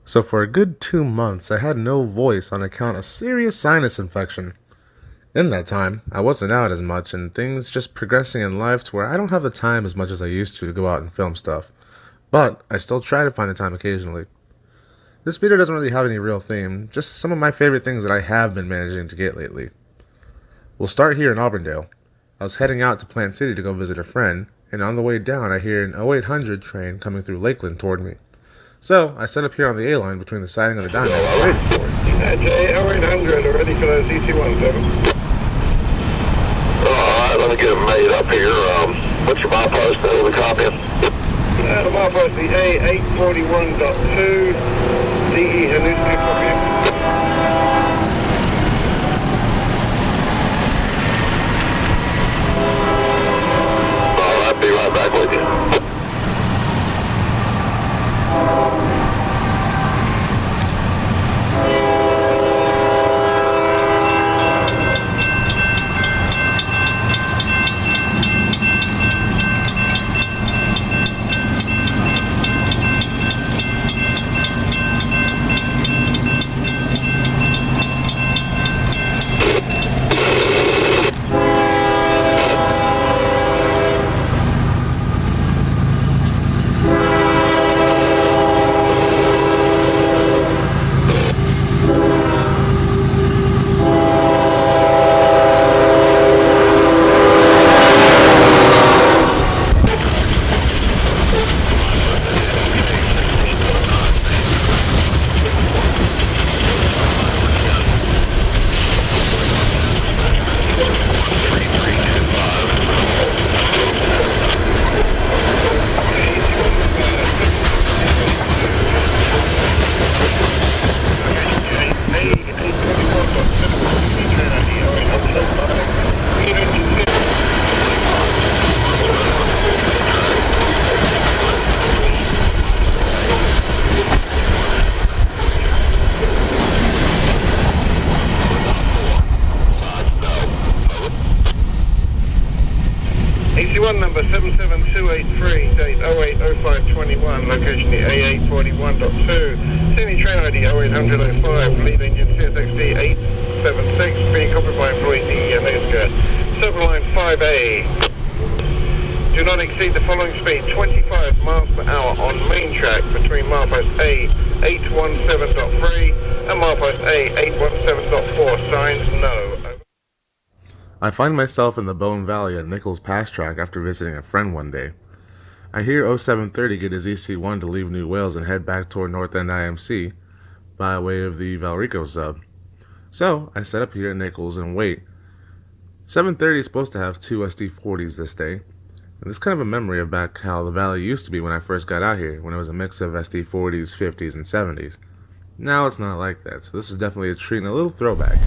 So for a good 2 months, I had no voice on account of serious sinus infection. In that time, I wasn't out as much and things just progressing in life to where I don't have the time as much as I used to go out and film stuff. But I still try to find the time occasionally. This video doesn't really have any real theme, just some of my favorite things that I have been managing to get lately. We'll start here in Auburndale. I was heading out to Plant City to go visit a friend, and on the way down I hear an 0800 train coming through Lakeland toward me. So, I set up here on the A-line between the siding of the diner and waited for it. That's 0800, ready for the CC-17. Alright, let me get it made up here. What's your milepost of the copy? The milepost, the A841.2, DE Hanuski copy. Alright, be right back with you. AC1 number 77283, date 080521, location the A841.2, sending train ID 080005, lead engine CSXD 876, being copied by employee DE Hanuska. Subline 5A. Do not exceed the following speed, 25 miles per hour on main track between milepost A817.3 and milepost A817.4, signs no. I find myself in the Bone Valley at Nichols Pass track after visiting a friend one day. I hear 0730 get his EC1 to leave New Wales and head back toward North End IMC by way of the Valrico sub. So, I set up here at Nichols and wait. 730 is supposed to have 2 SD40s this day, and it's kind of a memory of back how the valley used to be when I first got out here, when it was a mix of SD40s, 50s, and 70s. Now it's not like that, so this is definitely a treat and a little throwback.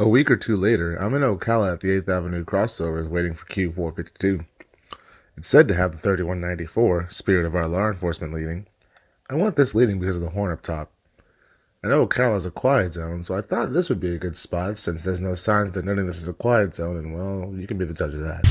A week or two later, I'm in Ocala at the 8th Avenue crossovers waiting for Q452. It's said to have the 3194, Spirit of Our Law Enforcement leading. I want this leading because of the horn up top. I know Ocala is a quiet zone, so I thought this would be a good spot since there's no signs denoting this is a quiet zone, and well, you can be the judge of that.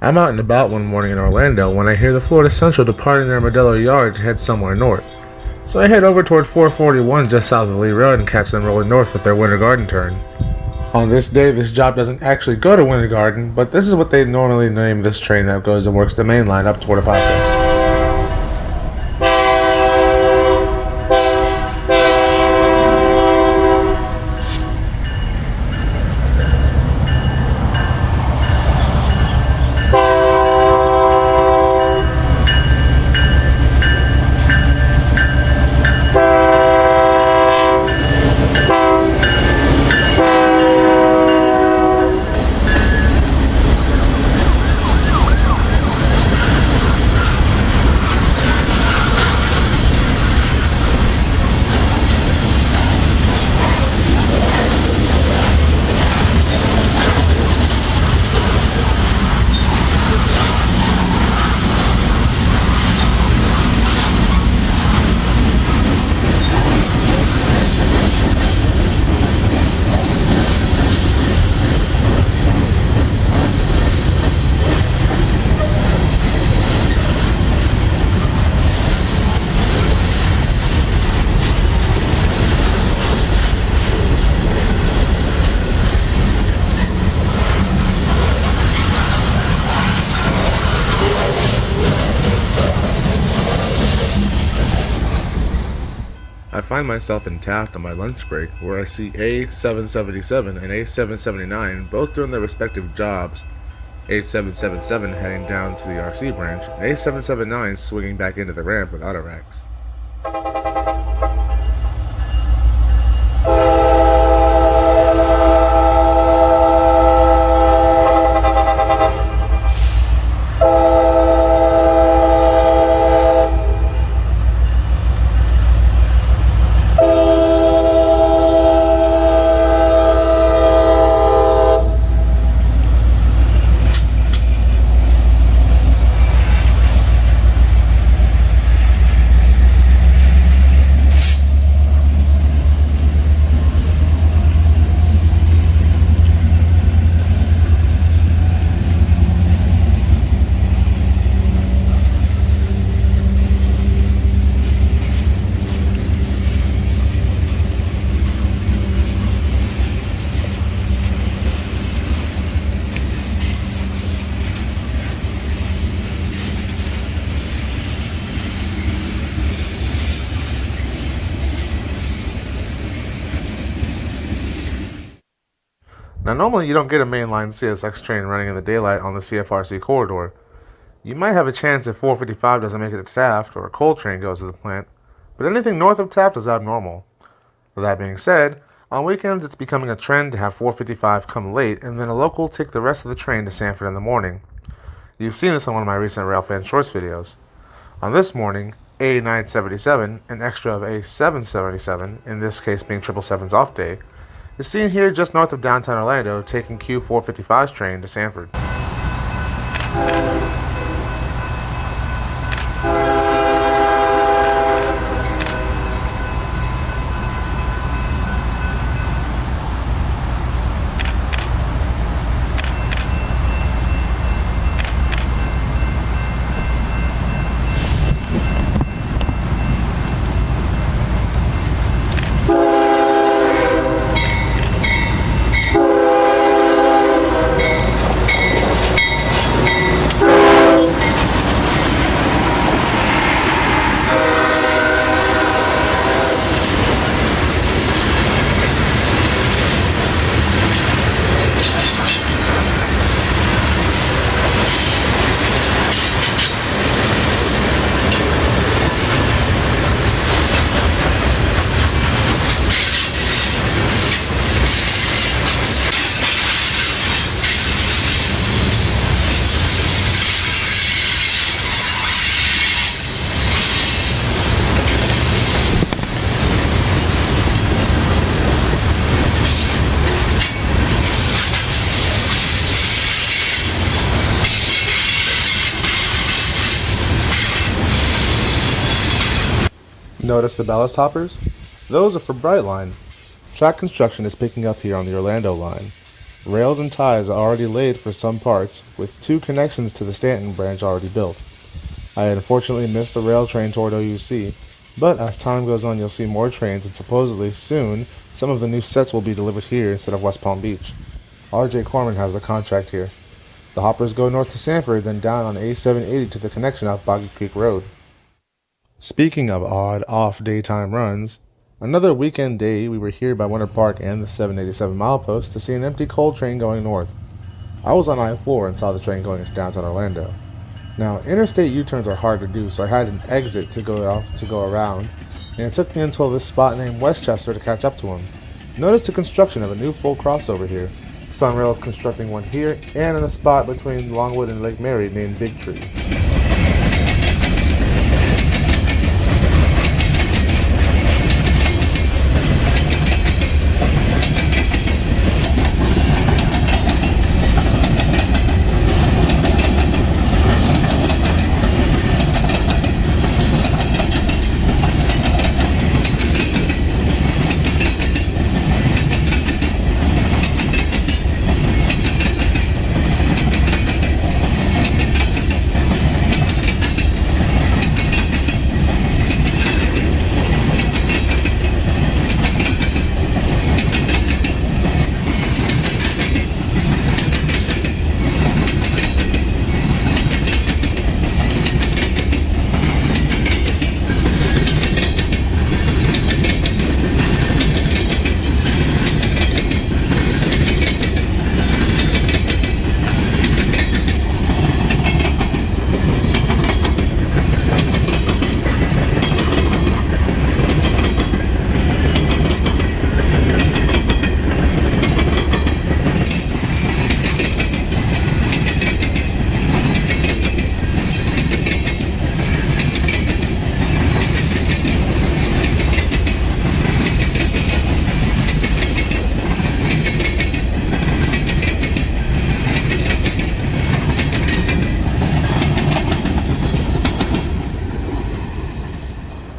I'm out and about one morning in Orlando when I hear the Florida Central departing their Modelo Yard to head somewhere north. So I head over toward 441 just south of Lee Road and catch them rolling north with their Winter Garden turn. On this day, this job doesn't actually go to Winter Garden, but this is what they normally name this train that goes and works the main line up toward Apopka. I find myself in Taft on my lunch break, where I see A777 and A779 both doing their respective jobs, A777 heading down to the RC branch, and A779 swinging back into the ramp with auto racks. Now, normally you don't get a mainline CSX train running in the daylight on the CFRC corridor. You might have a chance if 455 doesn't make it to Taft or a coal train goes to the plant, but anything north of Taft is abnormal. With that being said, on weekends it's becoming a trend to have 455 come late and then a local take the rest of the train to Sanford in the morning. You've seen this on one of my recent Railfan Shorts videos. On this morning, A977, an extra of A777, in this case being 777's off day, is seen here just north of downtown Orlando taking Q455's train to Sanford. Notice the ballast hoppers? Those are for Brightline. Track construction is picking up here on the Orlando line. Rails and ties are already laid for some parts, with 2 connections to the Stanton branch already built. I unfortunately missed the rail train toward OUC, but as time goes on you'll see more trains and supposedly soon some of the new sets will be delivered here instead of West Palm Beach. RJ Corman has the contract here. The hoppers go north to Sanford, then down on A780 to the connection off Boggy Creek Road. Speaking of odd, off daytime runs, another weekend day we were here by Winter Park and the 787 milepost to see an empty coal train going north. I was on I-4 and saw the train going into downtown Orlando. Now, interstate U-turns are hard to do, so I had an exit to go around, and it took me until this spot named Westchester to catch up to him. Notice the construction of a new full crossover here. Sunrail is constructing one here and in a spot between Longwood and Lake Mary named Big Tree.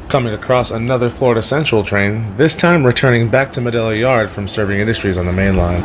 Coming across another Florida Central train, this time returning back to Medela Yard from serving Industries on the main line.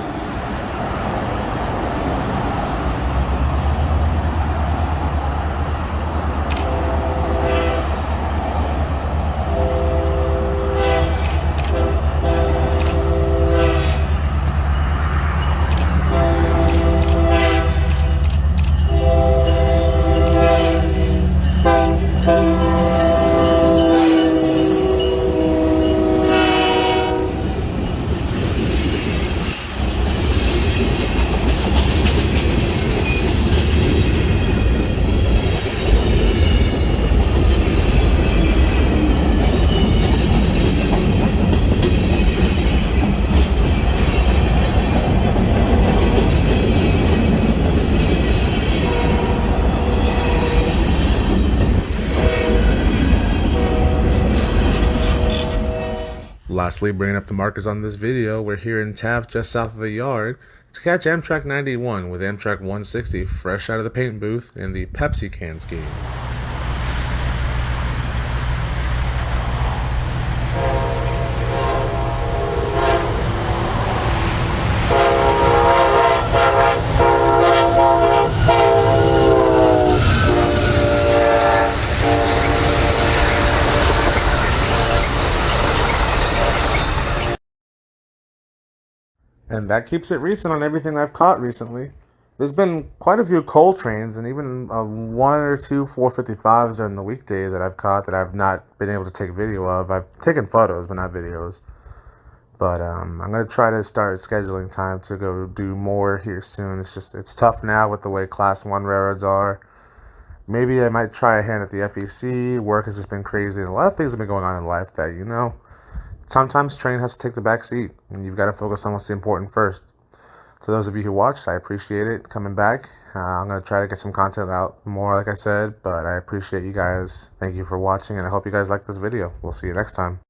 Lastly, bringing up the markers on this video, we're here in Taft just south of the yard to catch Amtrak 91 with Amtrak 160 fresh out of the paint booth in the Pepsi can scheme. And that keeps it recent on everything I've caught recently. There's been quite a few coal trains and even one or two 455s during the weekday that I've caught that I've not been able to take video of. I've taken photos, but not videos. But I'm going to try to start scheduling time to go do more here soon. It's tough now with the way Class 1 railroads are. Maybe I might try a hand at the FEC. Work has just been crazy, and a lot of things have been going on in life that, sometimes train has to take the back seat, and you've got to focus on what's important first. To those of you who watched, I appreciate it coming back. I'm going to try to get some content out more, like I said, but I appreciate you guys. Thank you for watching, and I hope you guys like this video. We'll see you next time.